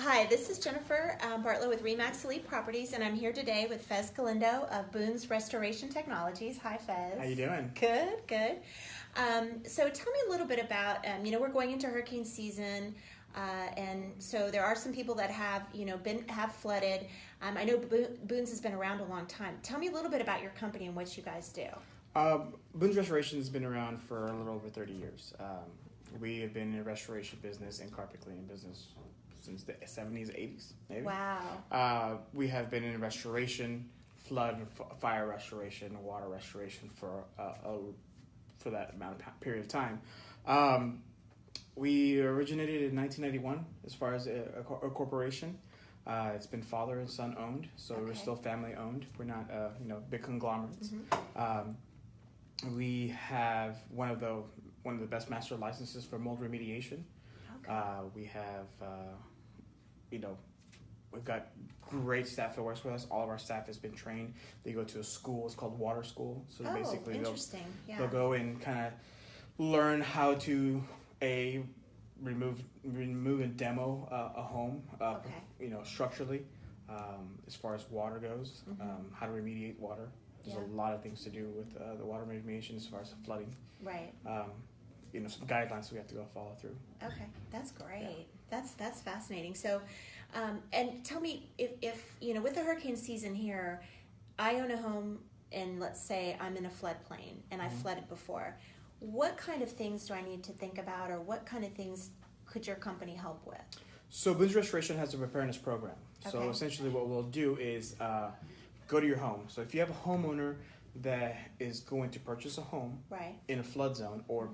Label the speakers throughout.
Speaker 1: Hi, this is Jennifer Bartlow with Remax Elite Properties, and I'm here today with Fez Galindo of Boone's Restoration Technologies. Hi, Fez.
Speaker 2: How you doing?
Speaker 1: Good, good. So tell me a little bit about, we're going into hurricane season, and so there are some people that have, have flooded. I know Boone's has been around a long time. Tell me a little bit about your company and what you guys do.
Speaker 2: Boone's Restoration has been around for a little over 30 years. We have been in the restoration business and carpet cleaning business since the 70s, 80s, maybe.
Speaker 1: Wow.
Speaker 2: We have been in restoration, flood, fire restoration, water restoration for that period of time. We originated in 1991 as far as a corporation. It's been father and son owned, so
Speaker 1: Okay.
Speaker 2: we're still family owned. We're not, big conglomerates.
Speaker 1: Mm-hmm.
Speaker 2: We have one of the best master licenses for mold remediation.
Speaker 1: Okay.
Speaker 2: We have, we've got great staff that works with us. All of our staff has been trained. They go to a school. It's called water school. So basically
Speaker 1: interesting.
Speaker 2: they'll go and kind of learn how to remove and demo a home,
Speaker 1: Okay.
Speaker 2: Structurally, as far as water goes,
Speaker 1: Mm-hmm.
Speaker 2: how to remediate water. There's a lot of things to do with the water remediation as far as flooding.
Speaker 1: Right.
Speaker 2: Some guidelines we have to go follow through.
Speaker 1: Okay, that's great.
Speaker 2: Yeah.
Speaker 1: That's fascinating. So, and tell me if with the hurricane season here, I own a home and let's say I'm in a floodplain and I've flooded before. What kind of things do I need to think about, or what kind of things could your company help with?
Speaker 2: So Boone's Restoration has a preparedness program. So
Speaker 1: Okay.
Speaker 2: essentially what we'll do is go to your home. So if you have a homeowner that is going to purchase a home
Speaker 1: Right.
Speaker 2: in a flood zone or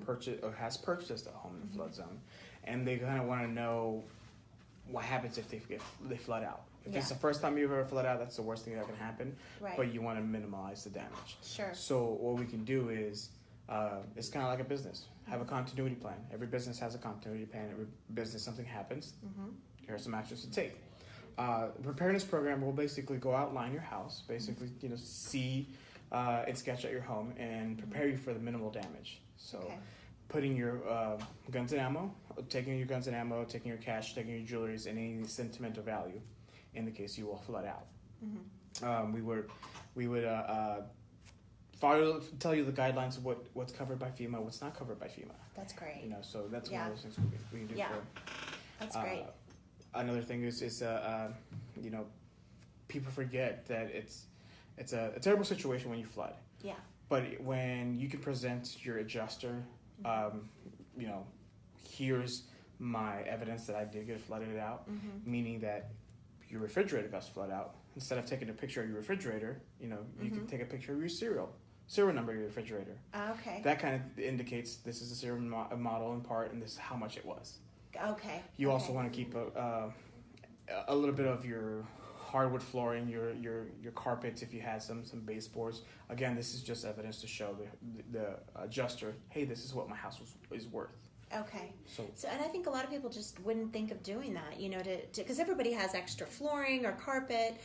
Speaker 2: has purchased a home in a flood zone, and they kind of want to know what happens if they flood out. If it's the first time you've ever flooded out, that's the worst thing that can happen.
Speaker 1: Right.
Speaker 2: But you want to minimize the damage.
Speaker 1: Sure.
Speaker 2: So what we can do is, it's kind of like a business. Have a continuity plan. Every business has a continuity plan. Every business, something happens.
Speaker 1: Mm-hmm.
Speaker 2: Here are some actions to take. The preparedness program will basically go outline your house, basically, see and sketch out your home and prepare you for the minimal damage. So
Speaker 1: Okay.
Speaker 2: putting your guns and ammo, taking your guns and ammo, taking your cash, taking your jewelry, and any sentimental value in the case you will flood out.
Speaker 1: Mm-hmm.
Speaker 2: We would tell you the guidelines of what's covered by FEMA, what's not covered by FEMA.
Speaker 1: That's great.
Speaker 2: So that's
Speaker 1: Yeah.
Speaker 2: one of those things we can do.
Speaker 1: Yeah.
Speaker 2: For
Speaker 1: That's great.
Speaker 2: Another thing is people forget that it's a terrible situation when you flood.
Speaker 1: Yeah.
Speaker 2: But when you can present your adjuster, here's my evidence that I did get flooded out,
Speaker 1: Mm-hmm.
Speaker 2: meaning that your refrigerator got flooded out. Instead of taking a picture of your refrigerator, you can take a picture of your serial number of your refrigerator.
Speaker 1: Okay.
Speaker 2: That kind of indicates this is a serial model in part, and this is how much it was.
Speaker 1: Okay.
Speaker 2: You also want to keep a little bit of your hardwood flooring, your carpets if you had some baseboards. Again, this is just evidence to show the adjuster, hey, this is what my house is worth.
Speaker 1: Okay.
Speaker 2: So,
Speaker 1: And I think a lot of people just wouldn't think of doing that, because everybody has extra flooring or carpet,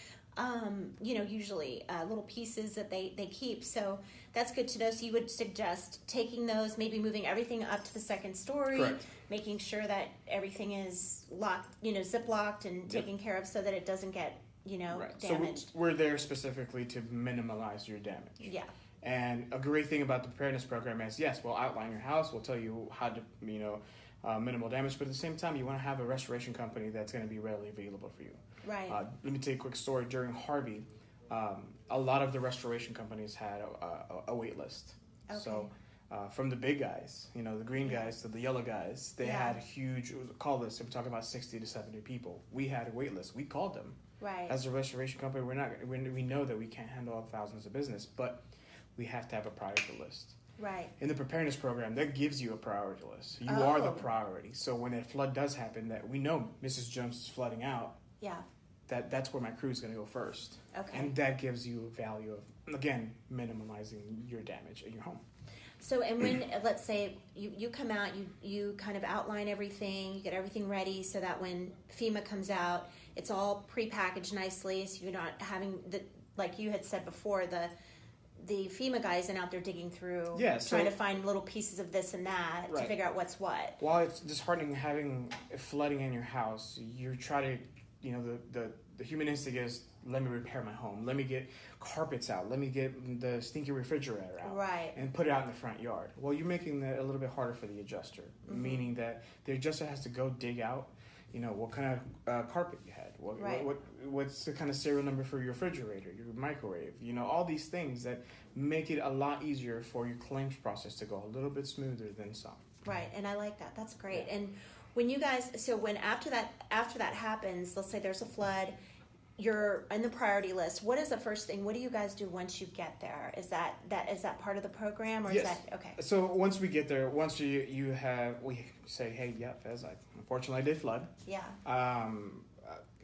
Speaker 1: usually little pieces that they keep. So that's good to know. So you would suggest taking those, maybe moving everything up to the second story,
Speaker 2: correct.
Speaker 1: making sure that everything is locked, zip locked and taken care of so that it doesn't get,
Speaker 2: Right.
Speaker 1: damaged.
Speaker 2: So we're there specifically to minimize your damage.
Speaker 1: Yeah.
Speaker 2: And a great thing about the preparedness program is, yes, we'll outline your house, we'll tell you how to, minimal damage, but at the same time, you want to have a restoration company that's going to be readily available for you.
Speaker 1: Right.
Speaker 2: Let me tell you a quick story. During Harvey, a lot of the restoration companies had a wait list.
Speaker 1: Okay.
Speaker 2: So from the big guys, the green guys to the yellow guys, they had huge call lists. We're talking about 60 to 70 people. We had a wait list. We called them.
Speaker 1: Right.
Speaker 2: As a restoration company, we know that we can't handle thousands of business, but we have to have a priority list.
Speaker 1: Right.
Speaker 2: In the preparedness program, that gives you a priority list. You are the priority. So when a flood does happen, that we know Mrs. Jones is flooding out,
Speaker 1: Yeah.
Speaker 2: that's where my crew is going to go first.
Speaker 1: Okay.
Speaker 2: And that gives you a value of, again, minimizing your damage in your home.
Speaker 1: So, and when, let's say you come out, you kind of outline everything, you get everything ready so that when FEMA comes out, it's all prepackaged nicely, so you're not having like you had said before, the FEMA guy isn't out there digging through,
Speaker 2: so,
Speaker 1: trying to find little pieces of this and that to figure out what's what.
Speaker 2: While it's disheartening having flooding in your house, you try to, the human instinct is, let me repair my home. Let me get carpets out. Let me get the stinky refrigerator out.
Speaker 1: Right.
Speaker 2: And put it out in the front yard. Well, you're making that a little bit harder for the adjuster, meaning that the adjuster has to go dig out, what kind of carpet you had. What's the kind of serial number for your refrigerator, your microwave, all these things that make it a lot easier for your claims process to go a little bit smoother than some.
Speaker 1: Right, and I like that. That's great. Yeah. And when you guys, after that happens, let's say there's a flood, you're in the priority list. What is the first thing? What do you guys do once you get there? Is that part of the program, or
Speaker 2: yes.
Speaker 1: Is that okay?
Speaker 2: So once we get there, once we say, hey, yeah, Fez, unfortunately I did flood.
Speaker 1: Yeah.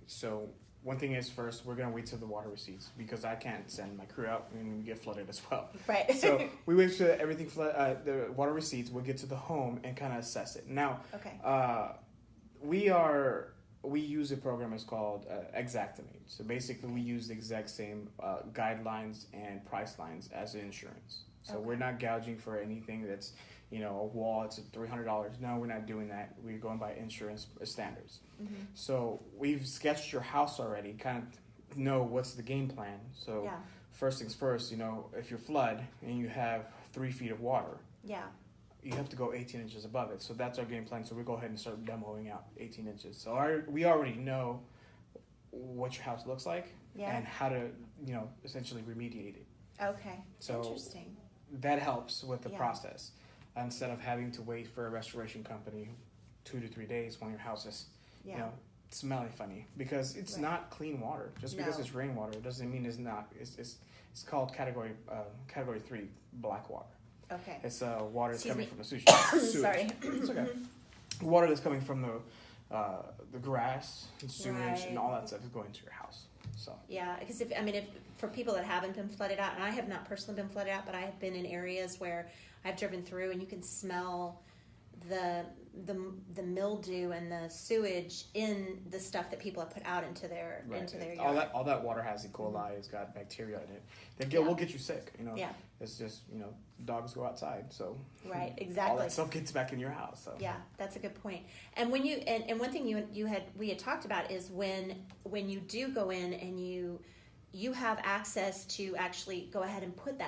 Speaker 2: So one thing is, first we're gonna wait till the water recedes, because I can't send my crew out and we get flooded as well.
Speaker 1: Right.
Speaker 2: So we wait till everything the water recedes. We'll get to the home and kind of assess it. Now,
Speaker 1: okay.
Speaker 2: We use a program that's called Exactimate. So basically, we use the exact same guidelines and price lines as insurance. So we're not gouging for anything that's, a wall, it's $300. No, we're not doing that. We're going by insurance standards. Mm-hmm. So we've sketched your house already, kind of know what's the game plan. So first things first, if you flood and you have 3 feet of water, you have to go 18 inches above it. So that's our game plan. So we go ahead and start demoing out 18 inches. So we already know what your house looks like and how to, essentially remediate it.
Speaker 1: Okay.
Speaker 2: So
Speaker 1: interesting.
Speaker 2: That helps with the process, instead of having to wait for a restoration company 2 to 3 days when your house is, smelling funny, because it's not clean water. Just because it's rainwater doesn't mean it's not. It's called category 3 black water.
Speaker 1: Okay.
Speaker 2: It's water that's coming from the sewage.
Speaker 1: Sorry.
Speaker 2: It's okay. Water that's coming from the grass and sewage and all that stuff is going to your house. So. Yeah,
Speaker 1: because if for people that haven't been flooded out, and I have not personally been flooded out, but I have been in areas where I've driven through and you can smell the mildew and the sewage in the stuff that people have put out into their yard.
Speaker 2: All that water has E. coli. It's got bacteria in it. Will get you sick. It's just dogs go outside, so
Speaker 1: right, exactly.
Speaker 2: All that stuff gets back in your house. So
Speaker 1: yeah, that's a good point. And when you and one thing we had talked about is when you do go in and you have access to actually go ahead and put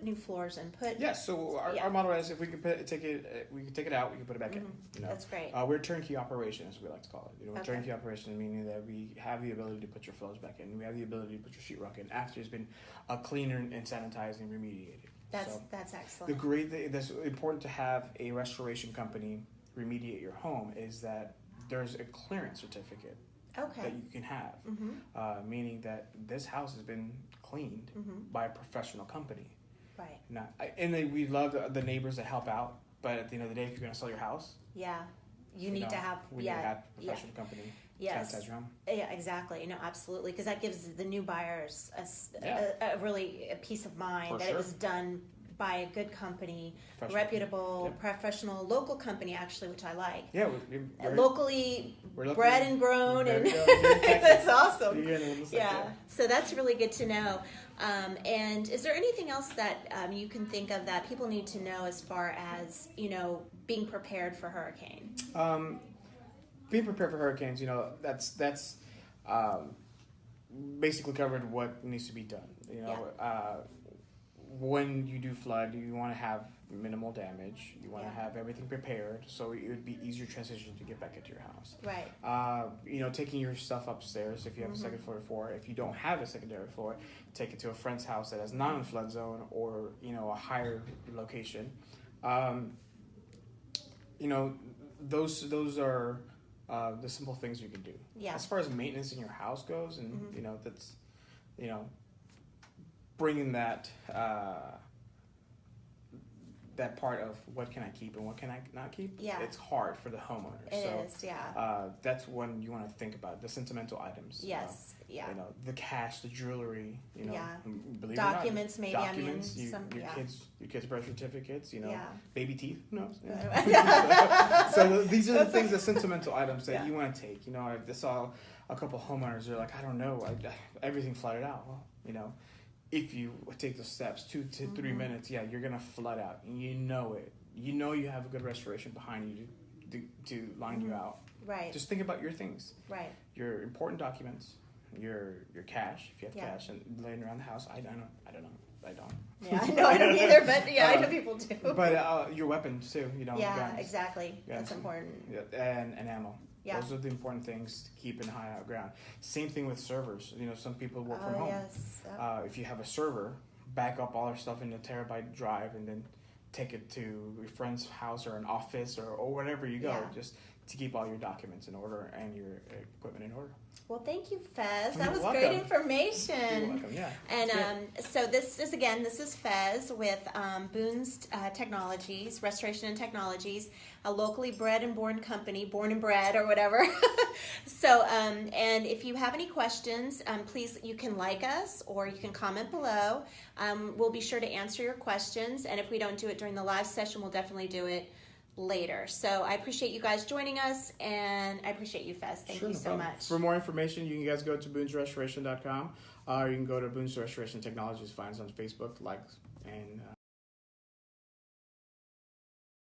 Speaker 1: new floors and put.
Speaker 2: Yes. So our model is, if we can take it out, we can put it back in.
Speaker 1: That's great.
Speaker 2: We're turnkey operations, we like to call it. Turnkey operation, meaning that we have the ability to put your floors back in. We have the ability to put your sheetrock in after it's been cleaned and sanitized and remediated.
Speaker 1: That's excellent.
Speaker 2: The great thing that's important to have a restoration company remediate your home is that there's a clearance certificate. That you can have, meaning that this house has been cleaned by a professional company. Right. We love the neighbors that help out, but at the end of the day, if you're going to sell your house,
Speaker 1: you need to have
Speaker 2: a professional company.
Speaker 1: Yes.
Speaker 2: To your home.
Speaker 1: Yeah, exactly. Absolutely, because that gives the new buyers a really a peace of mind that it was done by a good company, reputable, professional, local company, actually, which I like.
Speaker 2: Yeah,
Speaker 1: locally bred and grown, and that's awesome. Yeah, so that's really good to know. And is there anything else that you can think of that people need to know as far as being prepared for hurricane?
Speaker 2: Being prepared for hurricanes, that's basically covered what needs to be done. When you do flood, you want to have minimal damage. You want to have everything prepared, so it would be easier transition to get back into your house.
Speaker 1: Right.
Speaker 2: Taking your stuff upstairs if you have a second floor. If you don't have a secondary floor, take it to a friend's house that is not in a flood zone or a higher location. Those are the simple things you can do.
Speaker 1: Yeah.
Speaker 2: As far as maintenance in your house goes, and that's bringing that that part of what can I keep and what can I not keep.
Speaker 1: Yeah.
Speaker 2: It's hard for the homeowner.
Speaker 1: It is.
Speaker 2: That's when you want to think about the sentimental items.
Speaker 1: Yes.
Speaker 2: The cash, the jewelry.
Speaker 1: Documents, maybe.
Speaker 2: Documents. Your kids' birth certificates. Baby teeth. Who knows? So these are the things, the sentimental items that you want to take. I saw a couple homeowners. They're like, I don't know. Everything flooded out. Well, if you take the steps, 2 to 3 minutes, yeah, you're gonna flood out. You know it. You know you have a good restoration behind you to line you out.
Speaker 1: Right.
Speaker 2: Just think about your things.
Speaker 1: Right.
Speaker 2: Your important documents, your cash, if you have cash, and laying around the house. I don't know.
Speaker 1: Yeah, I know I don't either, but I know people do.
Speaker 2: But your weapons too, guns.
Speaker 1: Exactly. That's important.
Speaker 2: Yeah, and ammo.
Speaker 1: Yeah.
Speaker 2: Those are the important things to keep in high out ground. Same thing with servers. Some people work from home.
Speaker 1: Yes.
Speaker 2: If you have a server, back up all our stuff in a terabyte drive and then take it to your friend's house or an office or wherever you go, just to keep all your documents in order and your equipment in order.
Speaker 1: Well, thank you, Fez. That was
Speaker 2: welcome.
Speaker 1: Great information.
Speaker 2: You're welcome, yeah.
Speaker 1: And so this is Fez with Boone's Technologies, Restoration and Technologies, a locally bred and born company, born and bred or whatever. So, and if you have any questions, please, you can like us or you can comment below. We'll be sure to answer your questions. And if we don't do it during the live session, we'll definitely do it later. So I appreciate you guys joining us, and I appreciate you, Fez. Thank you so much.
Speaker 2: For more information, you can guys go to boonsrestoration.com, or you can go to Boone's Restoration Technologies, find us on Facebook, like, and